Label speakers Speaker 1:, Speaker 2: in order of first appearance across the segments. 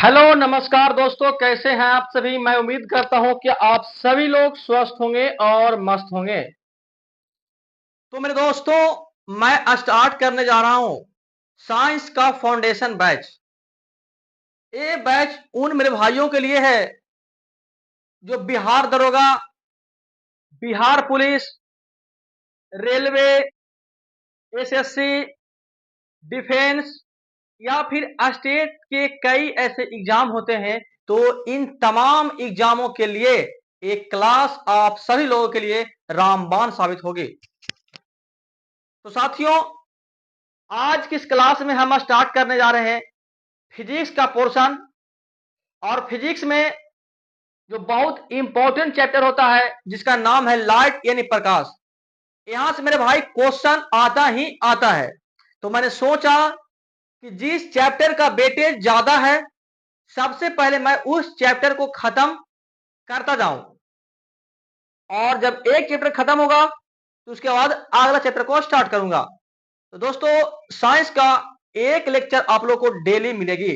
Speaker 1: Hello नमस्कार दोस्तों, कैसे हैं आप सभी। मैं उम्मीद करता हूं कि आप सभी लोग स्वस्थ होंगे और मस्त होंगे। तो मेरे दोस्तों, मैं स्टार्ट करने जा रहा हूं साइंस का फाउंडेशन बैच। ये बैच उन मेरे भाइयों के लिए है जो बिहार दरोगा, Bihar police, railway, SSC, defence या फिर स्टेट के कई ऐसे एग्जाम होते हैं। तो इन तमाम एग्जामों के लिए एक क्लास आप सभी लोगों के लिए रामबाण साबित होगी। तो साथियों, आज किस क्लास में हम स्टार्ट करने जा रहे हैं फिजिक्स का पोर्शन। और फिजिक्स में जो बहुत इंपॉर्टेंट चैप्टर होता है जिसका नाम है लाइट यानी प्रकाश। यहां से मेरे भाई क्वेश्चन आता ही आता है। तो मैंने सोचा कि जिस चैप्टर का वेटेज ज्यादा है सबसे पहले मैं उस चैप्टर को खत्म करता जाऊं, और जब एक चैप्टर खत्म होगा तो उसके बाद अगला चैप्टर को स्टार्ट करूंगा। तो दोस्तों, साइंस का एक लेक्चर आप लोग को डेली मिलेगी।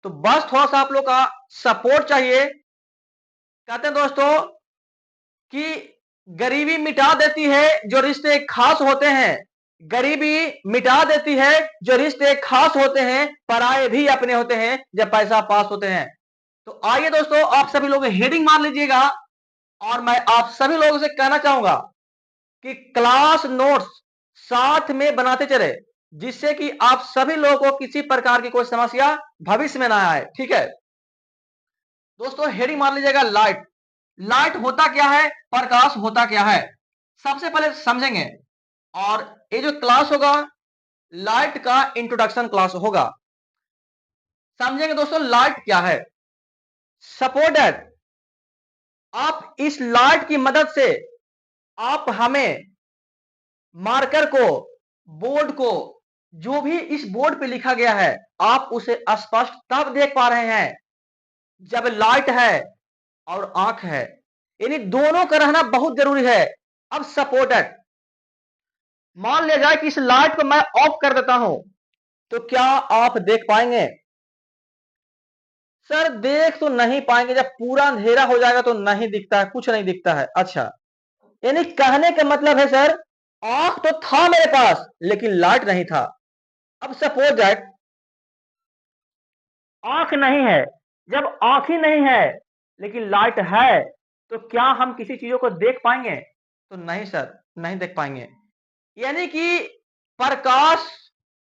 Speaker 1: तो बस थोड़ा सा आप लोग का सपोर्ट चाहिए। कहते हैं दोस्तों कि गरीबी मिटा देती है जो रिश्ते खास होते हैं। गरीबी मिटा देती है जो रिश्ते खास होते हैं, पराये भी अपने होते हैं जब पैसा पास होते हैं। तो आइए दोस्तों, आप सभी लोग हेडिंग मार लीजिएगा। और मैं आप सभी लोगों से कहना चाहूंगा कि क्लास नोट्स साथ में बनाते चले, जिससे कि आप सभी लोगों को किसी प्रकार की कोई समस्या भविष्य में ना आए। ठीक है दोस्तों, हेडिंग मान लीजिएगा लाइट। लाइट होता क्या है, प्रकाश होता क्या है, सबसे पहले समझेंगे। और ये जो क्लास होगा लाइट का इंट्रोडक्शन क्लास होगा। समझेंगे दोस्तों लाइट क्या है। सपोज दैट आप इस लाइट की मदद से आप हमें मार्कर को, बोर्ड को, जो भी इस बोर्ड पे लिखा गया है आप उसे स्पष्ट तब देख पा रहे हैं जब लाइट है और आंख है। यानी दोनों का रहना बहुत जरूरी है। अब सपोर्टेड मान लिया जाए कि इस लाइट को मैं ऑफ कर देता हूं, तो क्या आप देख पाएंगे? सर देख तो नहीं पाएंगे, जब पूरा अंधेरा हो जाएगा तो नहीं दिखता है, कुछ नहीं दिखता है। अच्छा, यानी कहने का मतलब है सर आंख तो था मेरे पास लेकिन लाइट नहीं था। अब सपोज दैट आंख नहीं है, जब आंख ही नहीं है लेकिन लाइट है, तो क्या हम किसी चीजों को देख पाएंगे? तो नहीं सर, नहीं देख पाएंगे। यानी कि प्रकाश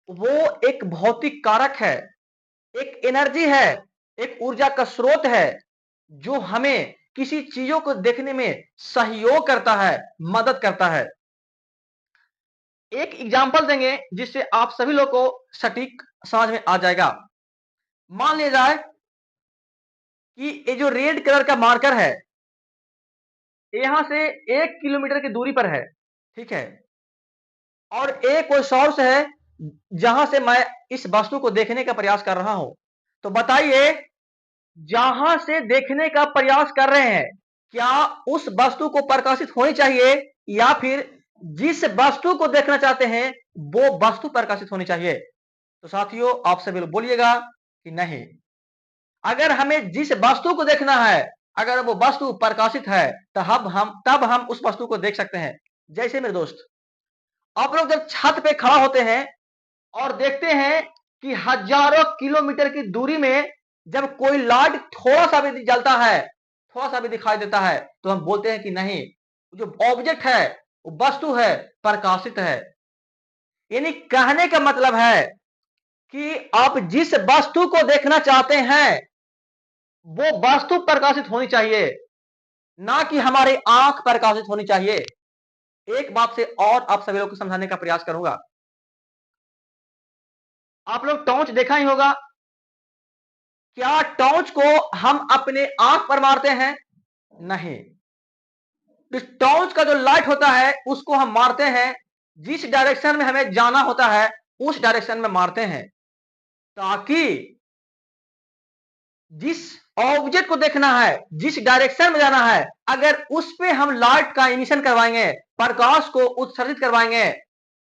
Speaker 1: वो एक भौतिक कारक है, एक एनर्जी है, एक ऊर्जा का स्रोत है जो हमें किसी चीजों को देखने में सहयोग करता है, मदद करता है। एक एग्जांपल देंगे जिससे आप सभी लोग को सटीक समझ में आ जाएगा। मान लिया जाए कि ये जो रेड कलर का मार्कर है यहां से 1 किलोमीटर की दूरी पर है, ठीक है। और एक कोई सोर्स है जहां से मैं इस वस्तु को देखने का प्रयास कर रहा हूं। तो बताइए, जहां से देखने का प्रयास कर रहे हैं क्या उस वस्तु को प्रकाशित होनी चाहिए, या फिर जिस वस्तु को देखना चाहते हैं वो वस्तु प्रकाशित होनी चाहिए? तो साथियों आप सभी लोग बोलिएगा कि नहीं। अगर हमें जिस वस्तु को देखना है अगर वो वस्तु प्रकाशित है तब हम उस वस्तु को देख सकते हैं। जैसे मेरे दोस्त, आप लोग जब छत पे खड़ा होते हैं और देखते हैं कि हजारों किलोमीटर की दूरी में जब कोई लाइट थोड़ा सा भी जलता है, थोड़ा सा भी दिखाई देता है, तो हम बोलते हैं कि नहीं, जो ऑब्जेक्ट है, वो वस्तु है, प्रकाशित है। यानी कहने का मतलब है कि आप जिस वस्तु को देखना चाहते हैं वो वस्तु प्रकाशित होनी चाहिए, ना कि हमारी आंख प्रकाशित होनी चाहिए। एक बात से और आप सभी लोग को समझाने का प्रयास करूंगा। आप लोग टॉर्च देखा ही होगा। क्या टॉर्च को हम अपने आंख पर मारते हैं? नहीं। इस टॉर्च का जो लाइट होता है उसको हम मारते हैं जिस डायरेक्शन में हमें जाना होता है, उस डायरेक्शन में मारते हैं, ताकि जिस ऑब्जेक्ट को देखना है, जिस डायरेक्शन में जाना है, अगर उस पे हम लाइट का इमिशन करवाएंगे, प्रकाश को उत्सर्जित करवाएंगे,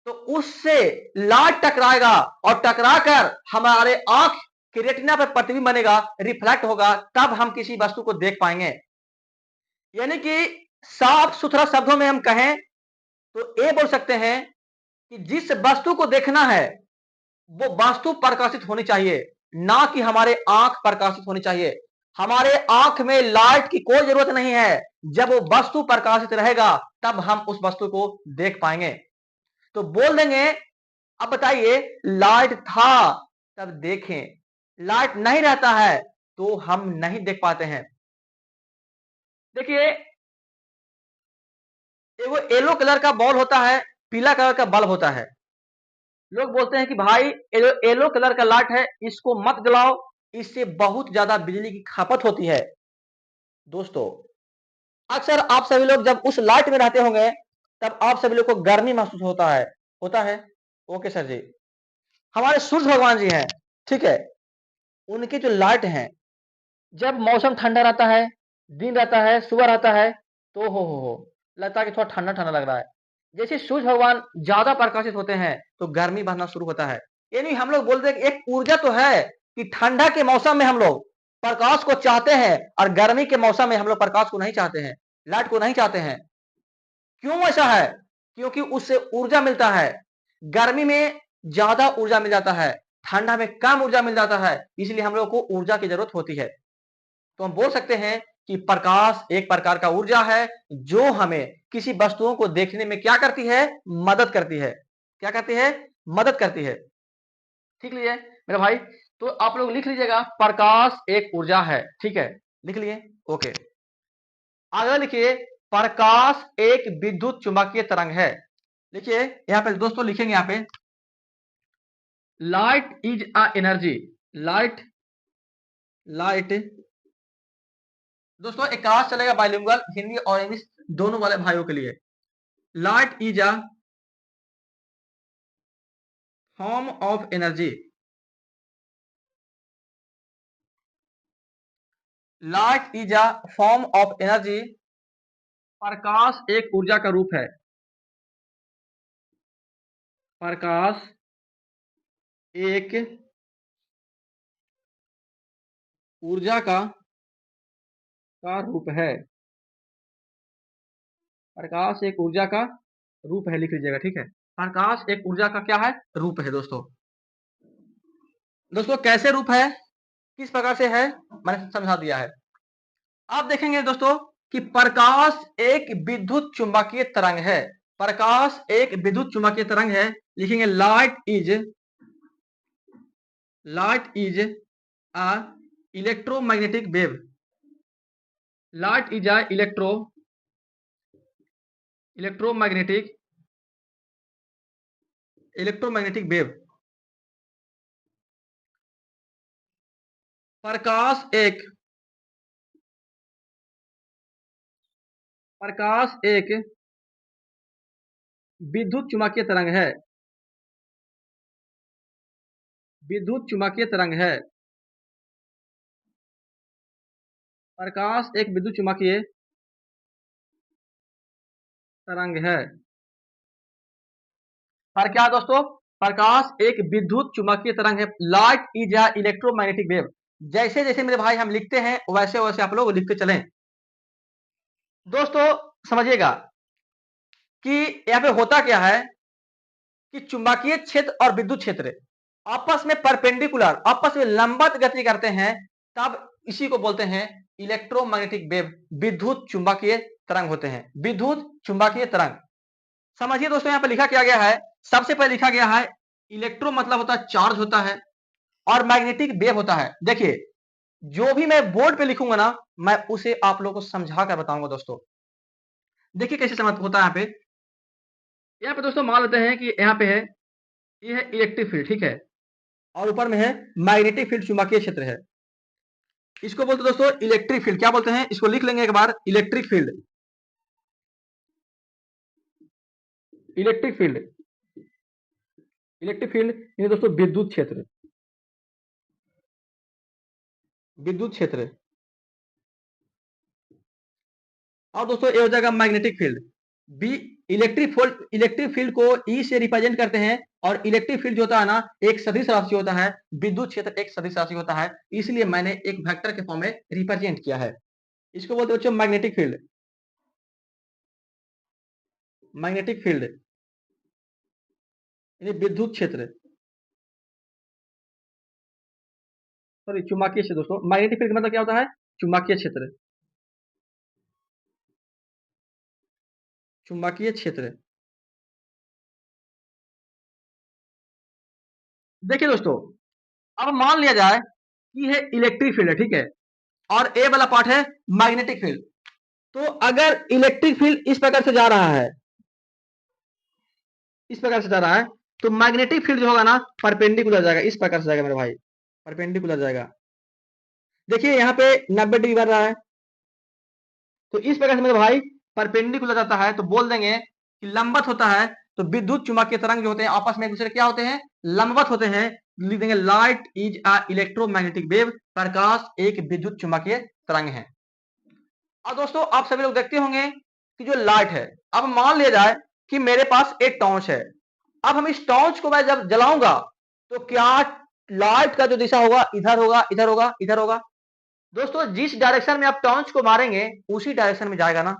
Speaker 1: तो उससे लाइट टकराएगा और टकराकर हमारे आंख कि रेटिना पर प्रतिबिंब बनेगा, रिफ्लेक्ट होगा, तब हम किसी वस्तु को देख पाएंगे। यानी कि साफ सुथरा शब्दों में हम कहें तो ये बोल सकते हैं कि जिस वस्तु को देखना है वो वास्तु प्रकाशित होनी चाहिए, ना कि हमारे आंख प्रकाशित होनी चाहिए। हमारे आंख में लाइट की कोई जरूरत नहीं है। जब वो वस्तु प्रकाशित रहेगा तब हम उस वस्तु को देख पाएंगे। तो बोल देंगे, अब बताइए, लाइट था तब देखें, लाइट नहीं रहता है तो हम नहीं देख पाते हैं। देखिए, वो येलो कलर का बॉल होता है, पीला कलर का बल्ब होता है। लोग बोलते हैं कि भाई येलो कलर का लाइट है, इसको मत जलाओ, इससे बहुत ज्यादा बिजली की खपत होती है। दोस्तों, अक्सर आप सभी लोग जब उस लाइट में रहते होंगे तब आप सभी लोग को गर्मी महसूस होता है। होता है? ओके सर जी। हमारे सूर्य भगवान जी हैं, ठीक है, उनकी जो लाइट है, जब मौसम ठंडा रहता है, दिन रहता है, सुबह रहता है, तो हो लगता है कि थोड़ा ठंडा ठंडा लग रहा है। जैसे सूर्य भगवान ज्यादा प्रकाशित होते हैं तो गर्मी बढ़ना शुरू होता है। यानी हम लोग बोलते हैं कि एक ऊर्जा तो है कि ठंडा के मौसम में हम लोग प्रकाश को चाहते हैं और गर्मी के मौसम में हम लोग प्रकाश को नहीं चाहते हैं, लाइट को नहीं चाहते हैं। क्यों ऐसा है? क्योंकि उससे ऊर्जा मिलता है। गर्मी में ज्यादा ऊर्जा मिल जाता है, ठंडा में कम ऊर्जा मिल जाता है, इसलिए हम लोग को ऊर्जा की जरूरत होती है। तो हम बोल सकते हैं कि प्रकाश एक प्रकार का ऊर्जा है जो हमें किसी वस्तुओं को देखने में क्या करती है? मदद करती है। क्या करती है? मदद करती है। ठीक लीजिए मेरा भाई। तो आप लोग लिख लीजिएगा, प्रकाश एक ऊर्जा है। ठीक है, लिख लिए? ओके। आगे लिखिए, प्रकाश एक विद्युत चुंबकीय तरंग है। लिखिए यहां पे दोस्तों, लिखेंगे यहां पे, light is a energy. Light light दोस्तों, एक क्लास चलेगा बाइलिंगुअल, हिंदी और इंग्लिश दोनों वाले भाइयों के लिए। Light is a form of energy. Light is a form of energy. प्रकाश एक ऊर्जा का रूप है। प्रकाश एक ऊर्जा का रूप है। प्रकाश एक ऊर्जा का रूप है, लिख लीजिएगा। ठीक है, प्रकाश एक ऊर्जा का क्या है? रूप है। दोस्तों, दोस्तों कैसे रूप है, किस प्रकार से है, मैंने समझा दिया है। आप देखेंगे दोस्तों कि प्रकाश एक विद्युत चुंबकीय तरंग है। प्रकाश एक विद्युत चुंबकीय तरंग है। लिखेंगे, light is a electromagnetic wave. Light is a electromagnetic electromagnetic wave. प्रकाश एक विद्युत चुम्बकीय तरंग है। विद्युत चुम्बकीय तरंग है। प्रकाश एक विद्युत चुम्बकीय तरंग है। पर क्या दोस्तों? प्रकाश एक विद्युत चुम्बकीय तरंग है। Light is a electromagnetic wave. जैसे जैसे मेरे भाई हम लिखते हैं वैसे वैसे आप लोग लिखते चलें। दोस्तों समझिएगा कि यहाँ पे होता क्या है कि चुंबकीय क्षेत्र और विद्युत क्षेत्र आपस में परपेंडिकुलर, आपस में लंबवत गति करते हैं, तब इसी को बोलते हैं इलेक्ट्रोमैग्नेटिक वेव। विद्युत चुंबकीय तरंग होते हैं, विद्युत चुंबकीय तरंग। समझिए दोस्तों, यहाँ पे लिखा क्या गया है? सबसे पहले लिखा गया है, इलेक्ट्रो मतलब होता है चार्ज होता है, और मैग्नेटिक वेव होता है। देखिए, जो भी मैं बोर्ड पे लिखूंगा ना, मैं उसे आप लोगों को समझा कर बताऊंगा। दोस्तों देखिए कैसे समझ होता है। यहाँ पे दोस्तों मान लेते हैं कि यहाँ पे है, ये है इलेक्ट्रिक फील्ड, ठीक है, और ऊपर में है मैग्नेटिक फील्ड, चुंबकीय क्षेत्र है। इसको बोलते दोस्तों इलेक्ट्रिक फील्ड। क्या बोलते हैं? इसको लिख लेंगे एक बार, electric field. Electric field electric field यानी दोस्तों विद्युत क्षेत्र। विद्युत क्षेत्र। और दोस्तों ये हो जाएगा magnetic field. B electric field को ई से रिप्रेजेंट करते हैं, और इलेक्ट्रिक फील्ड जो होता है ना एक सदिश राशि होता है, विद्युत क्षेत्र एक सदिश राशि होता है, इसलिए मैंने एक वेक्टर के फॉर्म में रिप्रेजेंट किया है। इसको बोलते बच्चों मैग्नेटिक फील्ड। मैग्नेटिक फील्ड यानी विद्युत क्षेत्र, सॉरी चुंबकीय क्षेत्र। दोस्तों मैग्नेटिक फील्ड का मतलब क्या होता है? चुंबकीय क्षेत्र। चुंबकीय क्षेत्र। देखिए दोस्तों, अब मान लिया जाए कि है इलेक्ट्रिक फील्ड है, ठीक है, और ए वाला पार्ट है मैग्नेटिक फील्ड। तो अगर इलेक्ट्रिक फील्ड इस प्रकार से जा रहा है, इस प्रकार से जा रहा है, तो मैग्नेटिक फील्ड जो होगा ना परपेंडिकुलर जाएगा, इस प्रकार से जाएगा मेरे भाई, परपेंडिकुलर जाएगा। देखिए यहाँ पे 90 डिग्री बढ़ रहा है, तो इस प्रकार से मेरे भाई परपेंडिकुलर जाता है, तो बोल देंगे कि लंबवत होता है। तो विद्युत चुंबकीय तरंग जो होते हैं आपस में एक दूसरे क्या होते हैं? लंबवत होते हैं। लिख देंगे light is a electromagnetic wave, प्रकाश एक विद्युत चुंबकीय तरंग है। अब दोस्तों आप सभी लोग देखते होंगे कि जो लाइट है, अब मान लिया जाए कि मेरे पास एक टॉर्च है। अब हम इस टॉर्च को मैं जब जलाऊंगा तो क्या लाइट का जो दिशा होगा इधर होगा, इधर होगा, इधर होगा? दोस्तों जिस डायरेक्शन में आप टॉर्च को मारेंगे उसी डायरेक्शन में जाएगा ना।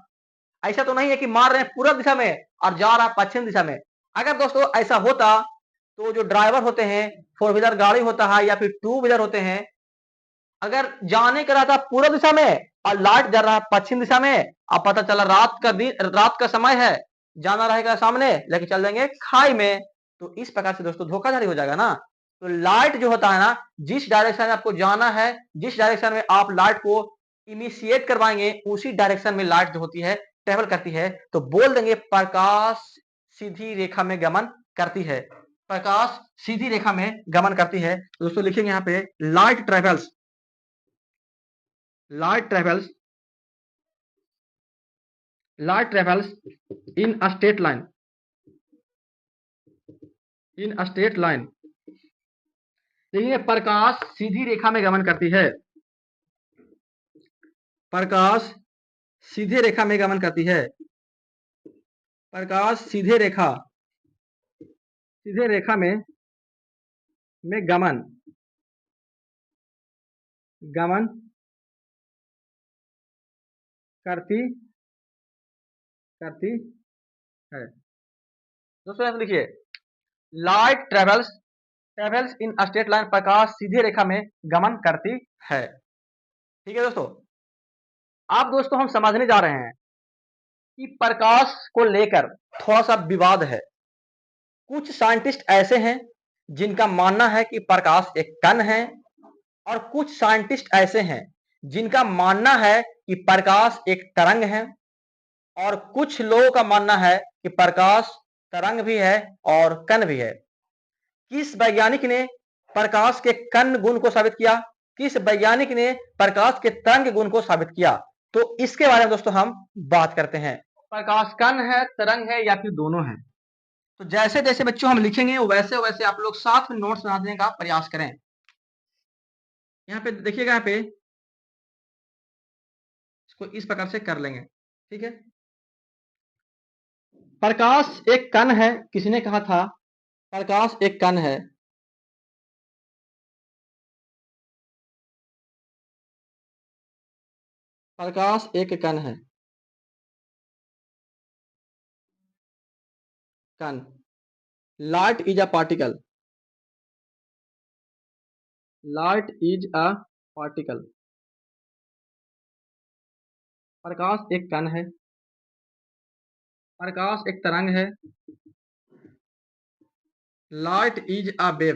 Speaker 1: ऐसा तो नहीं है कि मार रहे हैं पूर्व दिशा में और जा रहा है पश्चिम दिशा में। अगर दोस्तों ऐसा होता तो जो ड्राइवर होते हैं, फोर व्हीलर गाड़ी होता है या फिर टू व्हीलर होते हैं, अगर जाने का रहा था पूर्व दिशा में और लाइट जल रहा है पश्चिम दिशा में, अब पता चला रात का समय है, जाना रहेगा सामने लेके चल देंगे खाई में, तो इस प्रकार से दोस्तों धोखाधड़ी हो जाएगा ना। तो लाइट जो होता है ना, जिस डायरेक्शन में आपको जाना है, जिस डायरेक्शन में आप लाइट को इनिशिएट करवाएंगे उसी डायरेक्शन में लाइट जो होती है ट्रेवल करती है। तो बोल देंगे प्रकाश सीधी रेखा में गमन करती है, प्रकाश सीधी रेखा में गमन करती है। तो दोस्तों लिखेंगे यहाँ पे light travels, light travels light travels in a straight line, in a straight line। देखिए प्रकाश सीधी रेखा में गमन करती है, प्रकाश सीधे रेखा में गमन करती है, प्रकाश सीधे रेखा में गमन गमन करती करती है। दोस्तों यहाँ लिखिए light travels in straight line, प्रकाश सीधे रेखा में गमन करती है। ठीक है दोस्तों, आप दोस्तों हम समझने जा रहे हैं कि प्रकाश को लेकर थोड़ा सा विवाद है। कुछ साइंटिस्ट ऐसे हैं जिनका मानना है कि प्रकाश एक कण है, और कुछ साइंटिस्ट ऐसे हैं जिनका मानना है कि प्रकाश एक तरंग है, और कुछ लोगों का मानना है कि प्रकाश तरंग भी है और कण भी है। किस वैज्ञानिक ने प्रकाश के कण गुण को साबित किया, किस वैज्ञानिक ने प्रकाश के तरंग गुण को साबित किया, तो इसके बारे में दोस्तों हम बात करते हैं। प्रकाश कण है, तरंग है या फिर दोनों है? तो जैसे जैसे बच्चों हम लिखेंगे वैसे वैसे आप लोग साथ में नोट्स बनाने का प्रयास करें। यहाँ पे देखिएगा, यहाँ पे इसको इस प्रकार से कर लेंगे, ठीक है। प्रकाश एक कण है, किसी ने कहा था प्रकाश एक कण है। प्रकाश एक कण है, कण। Light is a particle, light is a particle. प्रकाश एक कण है, प्रकाश एक तरंग है। लाइट इज अ वेव,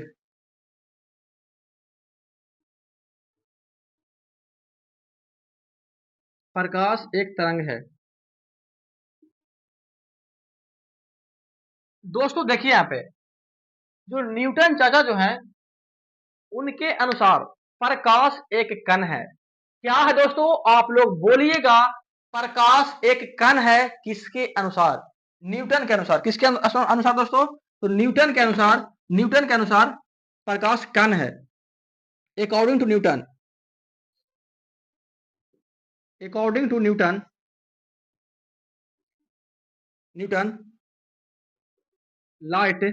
Speaker 1: प्रकाश एक तरंग है। दोस्तों देखिए यहाँ पे जो न्यूटन चाचा जो है उनके अनुसार प्रकाश एक कण है। क्या है दोस्तों? आप लोग बोलिएगा। प्रकाश एक कण है किसके अनुसार? न्यूटन के अनुसार। किसके अनुसार दोस्तों? तो न्यूटन के अनुसार प्रकाश कण है, according to Newton. According to Newton Newton, light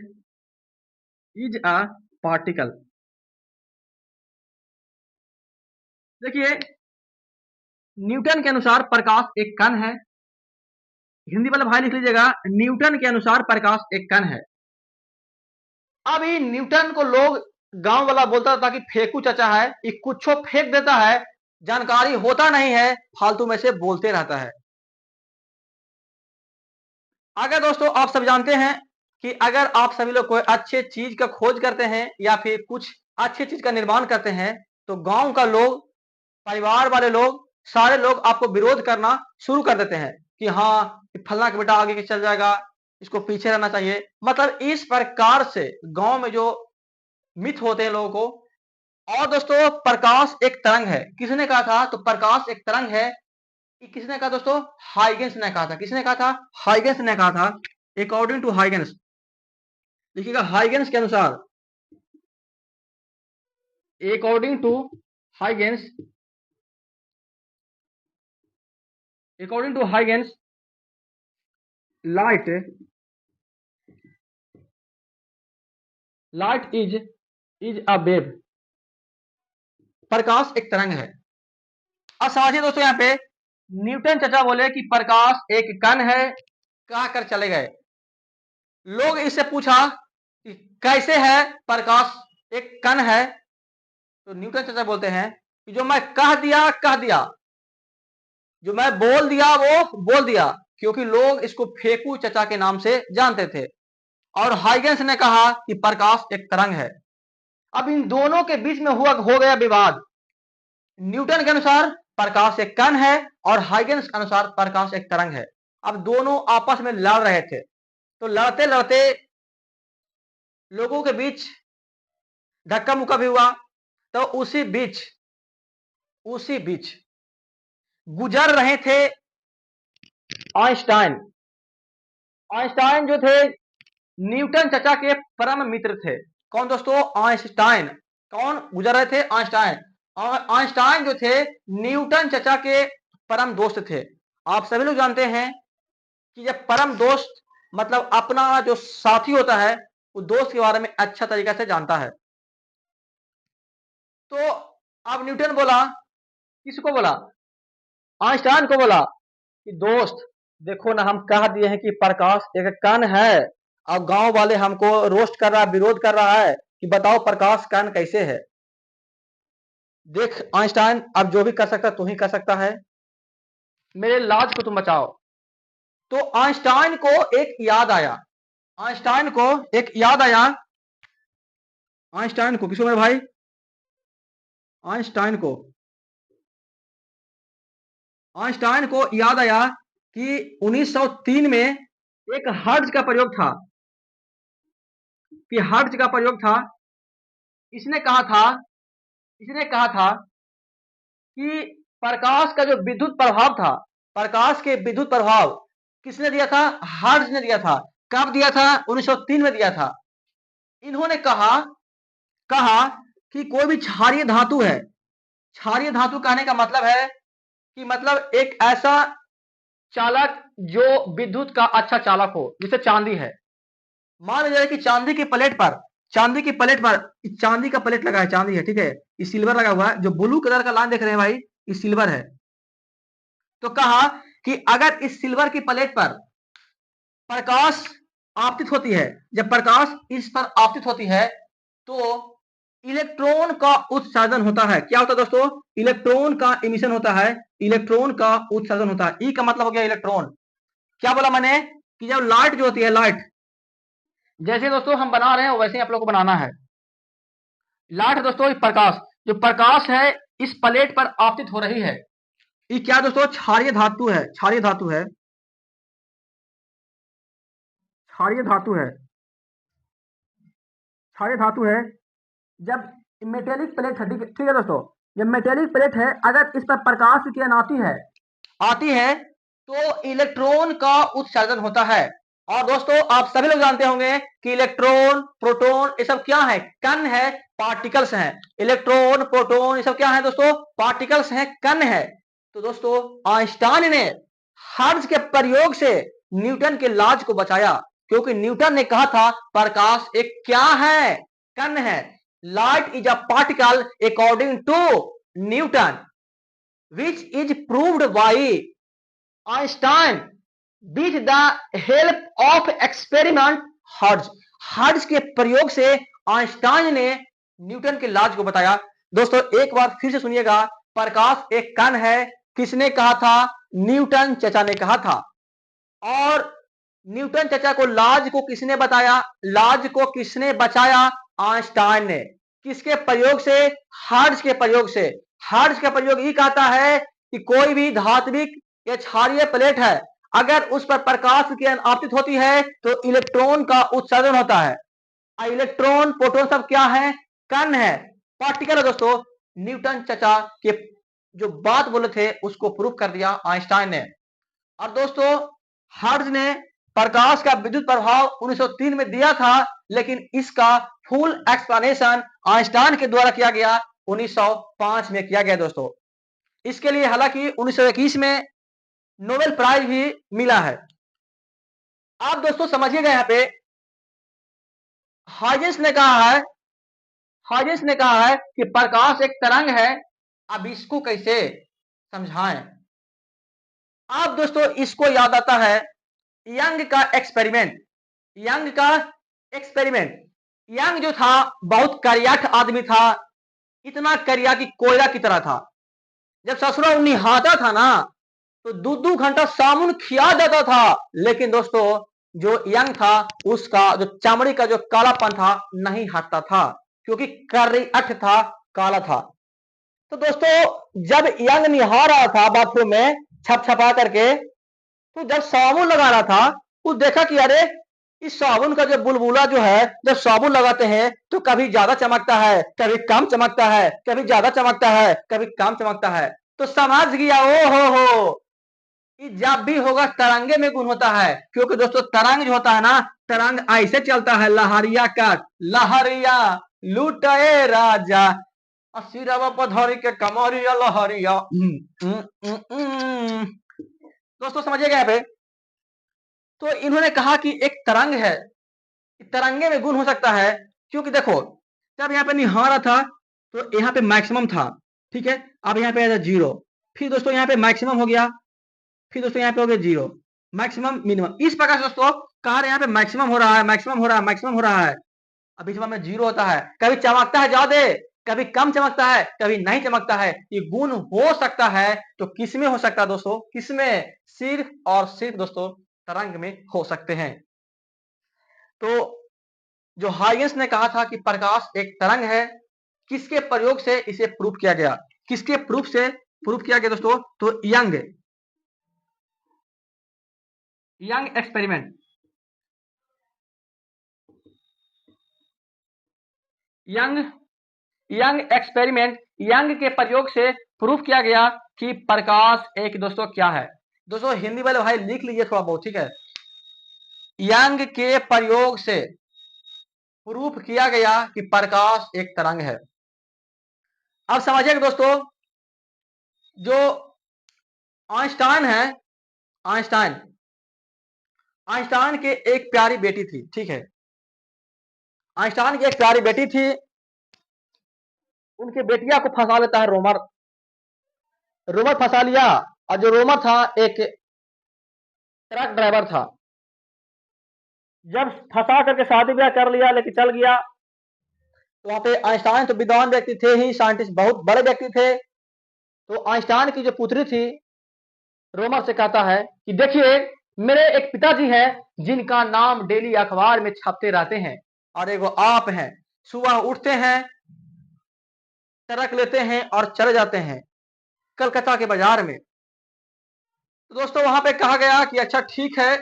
Speaker 1: is a particle. देखिए, न्यूटन के अनुसार प्रकाश एक कण है। हिंदी वाला भाई लिख लीजिएगा, न्यूटन के अनुसार प्रकाश एक कण है। अभी न्यूटन को लोग गांव वाला बोलता था कि फेंकू चचा है, ये कुछ फेंक देता है, जानकारी होता नहीं है, फालतू में से बोलते रहता है। अगर दोस्तों आप सब जानते हैं कि अगर आप सभी लोग कोई अच्छे चीज का खोज करते हैं या फिर कुछ अच्छी चीज का निर्माण करते हैं, तो गांव का लोग, परिवार वाले लोग, सारे लोग आपको विरोध करना शुरू कर देते हैं कि हाँ, फलना का बेटा आगे चल जाएगा, इसको पीछे रहना चाहिए। मतलब इस प्रकार से गांव में जो मिथ होते हैं लोगों को। और दोस्तों, प्रकाश एक तरंग है, किसने कहा था? तो प्रकाश एक तरंग है, किसने कहा दोस्तों? हाइगेंस ने कहा था। किसने कहा था? हाइगेंस ने कहा था। अकॉर्डिंग टू हाइगेंस, लिखिएगा हाइगेंस के अनुसार, according to Huygens, according to Huygens, light is a wave. प्रकाश एक तरंग है। अब समझिए दोस्तों, यहां पे न्यूटन चचा बोले कि प्रकाश एक कण है, कह कर चले गए। लोग इससे पूछा कि कैसे है प्रकाश एक कण है, तो न्यूटन चचा बोलते हैं कि जो मैं कह दिया, जो मैं बोल दिया वो बोल दिया, क्योंकि लोग इसको फेंकू चचा के नाम से जानते थे। और हाइगेंस ने कहा कि प्रकाश एक तरंग है। अब इन दोनों के बीच में हो गया विवाद। न्यूटन के अनुसार प्रकाश एक कण है और हाइगेंस के अनुसार प्रकाश एक तरंग है। अब दोनों आपस में लड़ रहे थे, तो लड़ते लड़ते लोगों के बीच धक्का मुक्का भी हुआ। तो उसी बीच गुजर रहे थे आइंस्टाइन। आइंस्टाइन जो थे न्यूटन चचा के परम मित्र थे। कौन दोस्तों? आइंस्टाइन। कौन गुजर रहे थे? आइंस्टाइन। और आइंस्टाइन जो थे न्यूटन चचा के परम दोस्त थे। आप सभी लोग जानते हैं कि जब परम दोस्त मतलब अपना जो साथी होता है, वो दोस्त के बारे में अच्छा तरीके से जानता है। तो अब न्यूटन बोला, किसको बोला? आइंस्टाइन को बोला कि दोस्त देखो ना, हम कह दिए हैं कि प्रकाश एक कण है, और गांव वाले हमको रोस्ट कर रहा है, विरोध कर रहा है कि बताओ प्रकाश कण कैसे है। देख आइंस्टाइन, अब जो भी कर सकता तू ही कर सकता है, मेरे लाज को तुम बचाओ। तो आइंस्टाइन को एक याद आया, आइंस्टाइन को एक याद आया, आइंस्टाइन को, किसको मेरे भाई? आइंस्टाइन को, आइंस्टाइन को याद आया कि 1903 में एक हर्ट्ज का प्रयोग था, कि हर्ट्ज का प्रयोग था। इसने कहा था, इसने कहा था कि प्रकाश का जो विद्युत प्रभाव था, प्रकाश के विद्युत प्रभाव किसने दिया था? हर्ट्ज ने दिया था। कब दिया था? 1903 में दिया था। इन्होंने कहा कहा कि कोई भी क्षारीय धातु है, क्षारीय धातु कहने का मतलब है कि मतलब एक ऐसा चालक जो विद्युत का अच्छा चालक हो, जैसे चांदी है। मान लीजिए कि चांदी की प्लेट पर, चांदी की प्लेट पर, चांदी का प्लेट लगा है, चांदी है, ठीक है, ये सिल्वर लगा हुआ है, जो ब्लू कलर का लाइन देख रहे हैं भाई, ये सिल्वर है। तो कहा कि अगर इस सिल्वर की प्लेट पर प्रकाश आपतित होती है, जब प्रकाश इस पर आपतित होती है, तो इलेक्ट्रॉन का उत्सर्जन होता है। क्या होता है दोस्तों? इलेक्ट्रॉन का इमिशन होता है, इलेक्ट्रॉन का उत्सर्जन होता है। ई का मतलब हो गया इलेक्ट्रॉन। क्या बोला मैंने? कि जब लाइट जो होती है, लाइट जैसे दोस्तों हम बना रहे हैं वैसे ही आप लोग को बनाना है। लाइट दोस्तों प्रकाश, जो प्रकाश है इस प्लेट पर आपतित हो रही है, ये क्या दोस्तों? क्षारीय धातु है, क्षारीय धातु है, क्षारीय धातु है, क्षारीय धातु है। जब मेटेलिक प्लेट है, ठीक है दोस्तों, जब मेटेलिक प्लेट है, अगर इस पर प्रकाश की किरण आती है तो इलेक्ट्रॉन का उत्सर्जन होता है। और दोस्तों आप सभी लोग जानते होंगे कि इलेक्ट्रॉन, प्रोटॉन, ये सब क्या है? कण है, पार्टिकल्स हैं। इलेक्ट्रॉन, प्रोटॉन, ये सब क्या है दोस्तों? पार्टिकल्स हैं, कण है। तो दोस्तों आइंस्टाइन ने हर्ट्ज के प्रयोग से न्यूटन के लॉज को बचाया, क्योंकि न्यूटन ने कहा था प्रकाश एक क्या है, कण है। Light is a particle according to Newton, which is proved by Einstein with the help of experiment hertz. Hertz के प्रयोग से आइंस्टाइन ने न्यूटन के लॉज को बताया। दोस्तों एक बार फिर से सुनिएगा, प्रकाश एक कण है, किसने कहा था? न्यूटन चचा ने कहा था। और न्यूटन चचा को लॉज को किसने बताया? लॉज को किसने बचाया? आइंस्टाइन ने। किसके प्रयोग से? हर्ट्ज के प्रयोग से। हर्ट्ज का प्रयोग ये कहता है कि कोई भी धात्विक या क्षारीय प्लेट है, अगर उस पर प्रकाश की किरण आपतित होती है तो इलेक्ट्रॉन का उत्सर्जन होता है। इलेक्ट्रॉन प्रोटॉन सब क्या है? कण है, पार्टिकल है। दोस्तों न्यूटन चचा के जो बात बोले थे उसको प्रूव कर दिया आइंस्टाइन ने। और दोस्तों हर्ट्ज ने प्रकाश का विद्युत प्रभाव 1903 में दिया था, लेकिन इसका फुल एक्सप्लेनेशन आइंस्टाइन के द्वारा किया गया 1905 में किया गया। दोस्तों इसके लिए हालांकि 1921 में नोबेल प्राइज भी मिला है। आप दोस्तों समझिएगा, यहां पे हाइजेंस ने कहा है कि प्रकाश एक तरंग है। अब इसको कैसे समझाएं? आप दोस्तों इसको याद आता है यंग का एक्सपेरिमेंट। यंग जो था बहुत करियाठ आदमी था, इतना करिया कि कोयला की तरह था। जब ससुरा नहाता था ना तो 2-2 घंटा साबुन खिया जाता था, लेकिन दोस्तों जो यंग था उसका जो चमड़ी का जो कालापन था नहीं हटता था, क्योंकि करियाठ था, काला था। तो दोस्तों जब यंग नहा रहा था बाथरूम में छपछपा करके, तो जब साबुन लगा रहा था वो देखा कि अरे इस साबुन का जो बुलबुला जो है, जब साबुन लगाते हैं तो कभी ज्यादा चमकता है, कभी कम चमकता है, कभी ज्यादा चमकता है, कभी कम चमकता है। तो समझ गया, ओ हो जब भी होगा तरंगे में गुण होता है, क्योंकि दोस्तों तरंग जो होता है ना, तरंग ऐसे चलता है, लहरिया का लहरिया लुटाए राजा सिरवा पधरी के कमरिया लहरिया। दोस्तों समझिएगा यहाँ पे, तो इन्होंने कहा कि एक तरंग है, तरंगे में गुण हो सकता है। क्योंकि देखो जब यहाँ पे निहा रहा था तो यहाँ पे मैक्सिमम था, ठीक है। अब यहाँ पे जीरो, फिर दोस्तों यहाँ पे मैक्सिमम हो गया, फिर दोस्तों यहाँ पे हो गया जीरो, मैक्सिमम मिनिमम। इस प्रकार से दोस्तों कहा यहाँ पे मैक्सिमम हो रहा है, मैक्सिमम हो रहा है, मैक्सिमम हो रहा है। अब बीच में जीरो होता है, कभी चमकता है ज्यादा, कभी कम चमकता है, कभी नहीं चमकता है। ये गुण हो सकता है, तो किसमें हो सकता है दोस्तों? किसमें? सिर्फ और सिर्फ दोस्तों तरंग में हो सकते हैं। तो जो हाइगेंस ने कहा था कि प्रकाश एक तरंग है, किसके प्रयोग से इसे प्रूव किया गया? किसके प्रूफ से प्रूफ किया गया दोस्तों? तो young experiment, young experiment, young के प्रयोग से प्रूफ किया गया कि प्रकाश एक दोस्तों क्या है। दोस्तों हिंदी वाले भाई लिख लीजिए थोड़ा बहुत, ठीक है। यंग के प्रयोग से प्रूफ किया गया कि प्रकाश एक तरंग है। अब समझिएगा दोस्तों, जो आइंस्टाइन है, आइंस्टाइन के एक प्यारी बेटी थी, ठीक है। आइंस्टाइन की एक प्यारी बेटी थी, उनके बेटिया को फंसा लेता है रोमर। रोमर फंसा लिया, और जो रोमर था एक ट्रक ड्राइवर था। जब फंसा करके शादी ब्याह कर लिया, लेकिन चल गया, तो वहां पे आइंस्टाइन तो विद्वान व्यक्ति थे ही, साइंटिस्ट बहुत बड़े व्यक्ति थे। तो आइंस्टाइन की जो पुत्री थी रोमर से कहता है कि देखिए मेरे एक पिताजी हैं जिनका नाम डेली अखबार में छपते रहते हैं, और एगो आप हैं, सुबह उठते हैं, ट्रक लेते हैं और चले जाते हैं कलकत्ता के बाजार में। तो दोस्तों वहां पे कहा गया कि अच्छा ठीक है,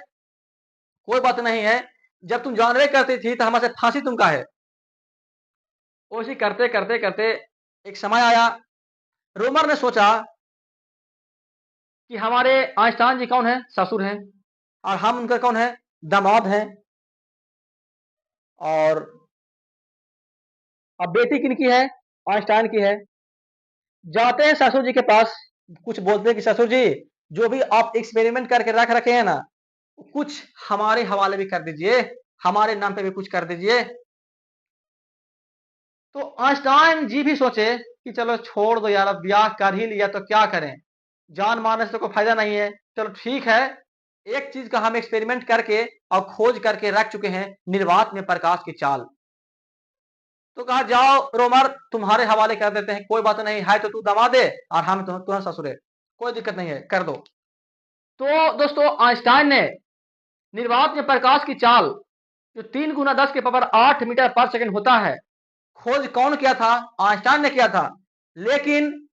Speaker 1: कोई बात नहीं है, जब तुम जानवे करती थी तो हमारे फांसी तुम का है। उसी करते करते करते एक समय आया, रोमर ने सोचा कि हमारे आइंस्टाइन जी कौन है? ससुर हैं, और हम उनका कौन है? दामाद हैं। और अब बेटी किनकी है? आइंस्टाइन की है। जाते हैं ससुर जी के पास, कुछ बोलते हैं कि ससुर जी जो भी आप एक्सपेरिमेंट करके रख रखे हैं ना, कुछ हमारे हवाले भी कर दीजिए, हमारे नाम पे भी कुछ कर दीजिए। तो आइंस्टाइन जी भी सोचे कि चलो छोड़ दो यार, अब ब्याह कर ही लिया तो क्या करें, जान मारने से कोई फायदा नहीं है। चलो ठीक है, एक चीज का हम एक्सपेरिमेंट करके और खोज करके रख चुके हैं, निर्वात में प्रकाश की चाल। तो कहा जाओ रोमर, तुम्हारे हवाले कर देते हैं, कोई बात नहीं है, तो तू दमादे और हम तुम्हें ससुरे, कोई दिक्कत नहीं है, कर दो। तो दोस्तों आइंस्टाइन ने निर्वात में प्रकाश की चाल जो 3 × 10⁸ होता है, खोज कौन किया था? आइंस्टाइन ने किया था, लेकिन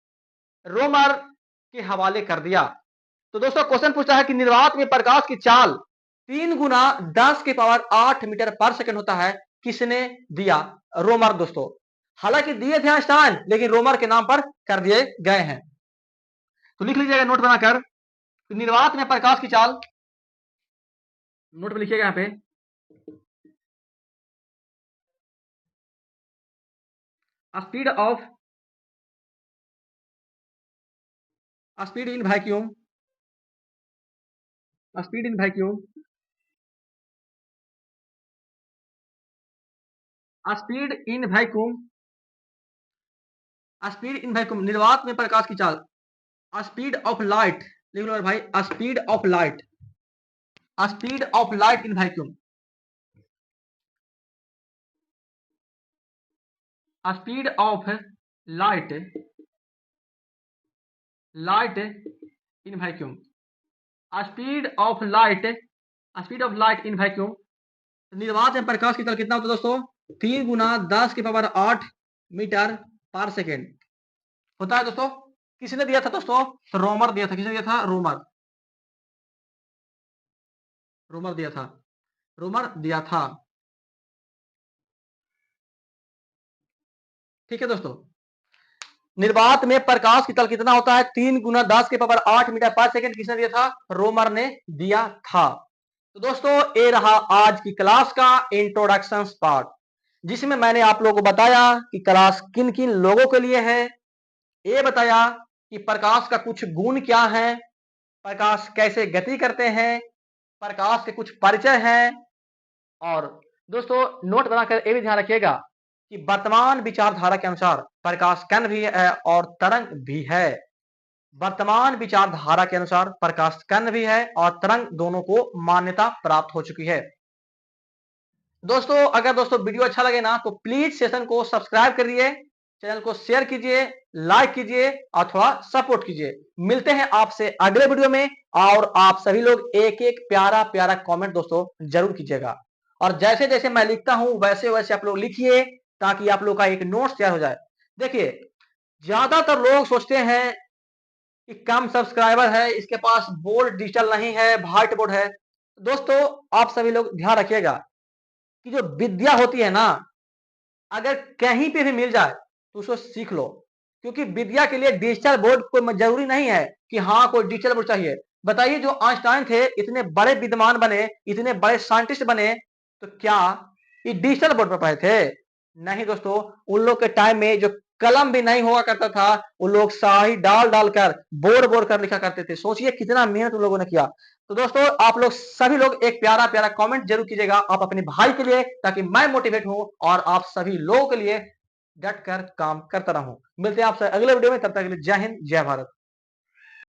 Speaker 1: रोमर के हवाले कर दिया। तो दोस्तों क्वेश्चन पूछता है कि निर्वात में प्रकाश की चाल 3 × 10⁸ होता है, किसने दिया? रोमर दोस्तों। हालांकि दिए थे आइंस्टाइन, लेकिन रोमर के नाम पर कर दिए गए हैं। तो लिख लीजिएगा नोट बनाकर, तो निर्वात में प्रकाश की चाल, नोट में लिखिएगा यहां पे, speed in vacuum, speed in vacuum, speed in vacuum, speed in vacuum, निर्वात में प्रकाश की चाल, स्पीड ऑफ लाइट, लिख लो भाई, speed of light, speed of light in vacuum, speed of light, light in vacuum, speed of light, speed of light in vacuum. निर्वात में प्रकाश की चाल कितना होता है दोस्तों? 3 × 10⁻⁸ होता है दोस्तों। किसने दिया था दोस्तों? रोमर दिया था। किसने दिया था? रोमर, रोमर दिया था, रोमर दिया था। ठीक है दोस्तों, निर्वात में प्रकाश की तल कितना होता है? 3 × 10⁸ किसने दिया था? रोमर ने दिया था। तो दोस्तों ये रहा आज की क्लास का इंट्रोडक्शन पार्ट, जिसमें मैंने आप लोगों को बताया कि क्लास किन किन लोगों के लिए है, ये बताया कि प्रकाश का कुछ गुण क्या है, प्रकाश कैसे गति करते हैं, प्रकाश के कुछ परिचय हैं। और दोस्तों नोट बनाकर ये भी ध्यान रखिएगा कि वर्तमान विचारधारा के अनुसार प्रकाश कण भी है और तरंग भी है। वर्तमान विचारधारा के अनुसार प्रकाश कण भी है और तरंग दोनों को मान्यता प्राप्त हो चुकी है। दोस्तों अगर दोस्तों वीडियो अच्छा लगे ना, तो प्लीज सेशन को सब्सक्राइब करिए, चैनल को शेयर कीजिए, लाइक कीजिए और थोड़ा सपोर्ट कीजिए। मिलते हैं आपसे अगले वीडियो में, और आप सभी लोग एक एक प्यारा प्यारा कमेंट दोस्तों जरूर कीजिएगा। और जैसे जैसे मैं लिखता हूं वैसे वैसे आप लोग लिखिए, ताकि आप लोग का एक नोट्स तैयार हो जाए। देखिए ज्यादातर लोग सोचते हैं कि कम सब्सक्राइबर है, इसके पास बोर्ड डिजिटल नहीं है, व्हाइट बोर्ड है। दोस्तों आप सभी लोग ध्यान रखिएगा कि जो विद्या होती है ना, अगर कहीं पे भी मिल जाए तो उसको सीख लो, क्योंकि विद्या के लिए डिजिटल बोर्ड कोई जरूरी नहीं है कि हाँ कोई डिजिटल बोर्ड चाहिए। बताइए जो आइंस्टाइन थे, इतने बड़े विद्वान बने, इतने बड़े साइंटिस्ट बने, तो क्या ये डिजिटल बोर्ड पर पढ़े थे? नहीं दोस्तों, उन लोग के टाइम में जो कलम भी नहीं हुआ करता था, वो लोग स्याही डाल डाल कर बोर बोर कर लिखा करते थे। सोचिए कितना मेहनत उन लोगों ने किया। तो दोस्तों आप लोग सभी लोग एक प्यारा प्यारा कमेंट जरूर कीजिएगा, आप अपने भाई के लिए, ताकि मैं मोटिवेट हूं और आप सभी लोगों के लिए डट कर काम करता रहूं। मिलते हैं आपसे अगले वीडियो में, तब तक के लिए जय हिंद जय भारत।